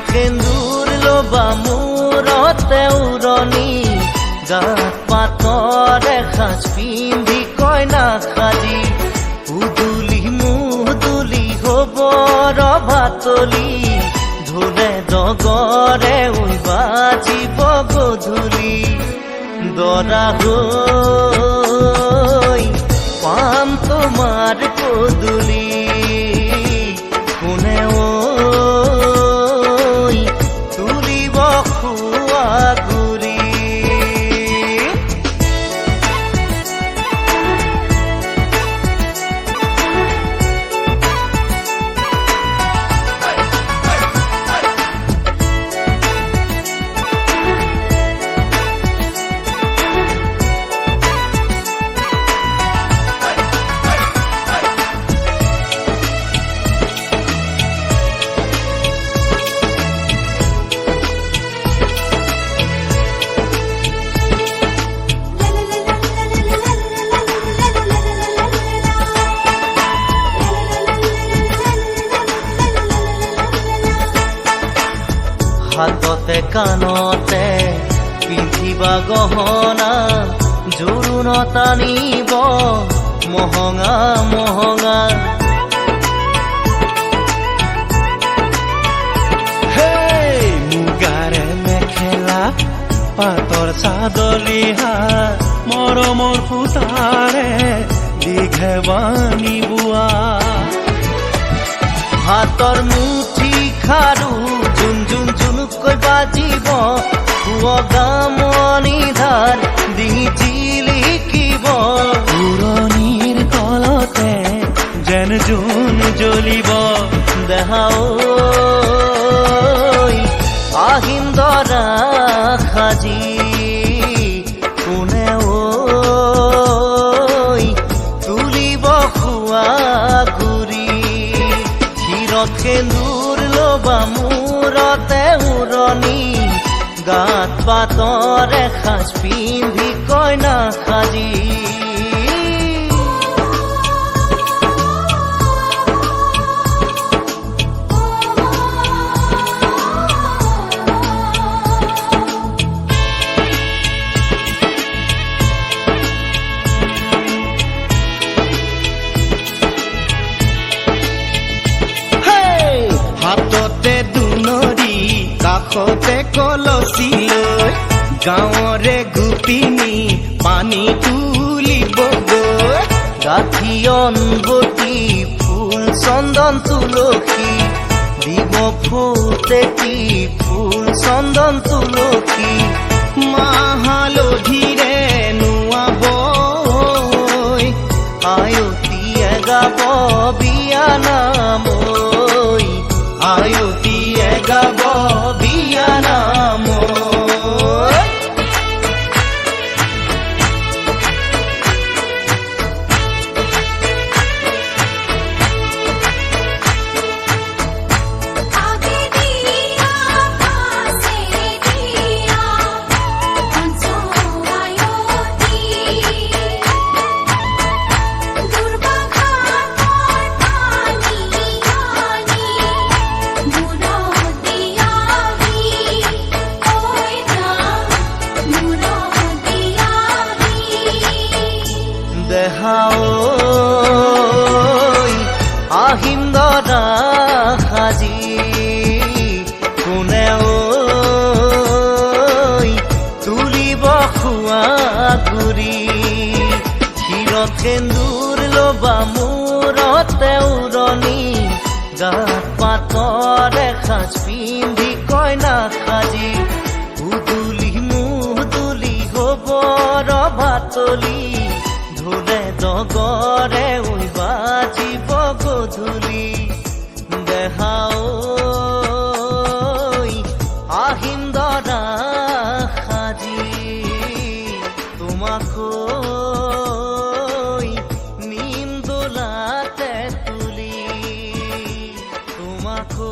সেন্দুৰ লবা মূৰতে উৰণি গাত পাতৰে সাজ পিন্ধি কইনা সাজি উদুলি মুদুলি হব ৰভাতলি ঢোলে ডগৰে বাজিব গধূলি দৰা হৈ পাম তোমাৰ পদূলি কোনে তুলিব খোৱা গুৰি হাততে কাণতে পিন্ধিবা গহনা জোৰোণত আনিব মহঙা মহঙা মুগাৰে মেখেলা পাতৰ চাদৰ ৰিহা মৰমৰ সূতাৰে দীঘেবানী বোৱা হাতৰ মুঠি খাৰু জুন জুন জুনুকৈ বাজিব গামনি ধাৰ ডিঙি জিলিকিব পুৰণিৰ তলতে যেন জোন জ্বলিব দেহাও আহিম দৰা সাজি কোনে তুলিব খোৱা গুৰি ক্ষীৰত সেন্দুৰ লবা মূৰতে উৰণি গাত পাতৰে সাজ পিন্ধি কইনা সাজি হাততে দুনৰি কাষতে কলচি লৈ গাঁৱৰে গোপিনী পানী তুলিবগৈ গাঁঠি অনবতী ফুল চন্দন তুলসী দিব ফুটেতি ফুল চন্দন তুলসী মাহালধিৰে নোৱাব আয়তীয়ে গাব বিয়া নাম আয়তীয়ে গাব বিয়া নাম আহিম দৰা সাজি কোনে তুলিব খোৱা গুৰি ক্ষীৰত সেন্দুৰ লবা মূৰতে উৰণি গাত পাতৰে সাজ পিন্ধি কইনা সাজি উদুলি মুদুলি হব ৰভাতলি ঢোলে ডগৰে বাজিব গধূলি দেহাও আহিম দৰা সাজি তোমাকো নিম দোলাতে তুলি তোমাকো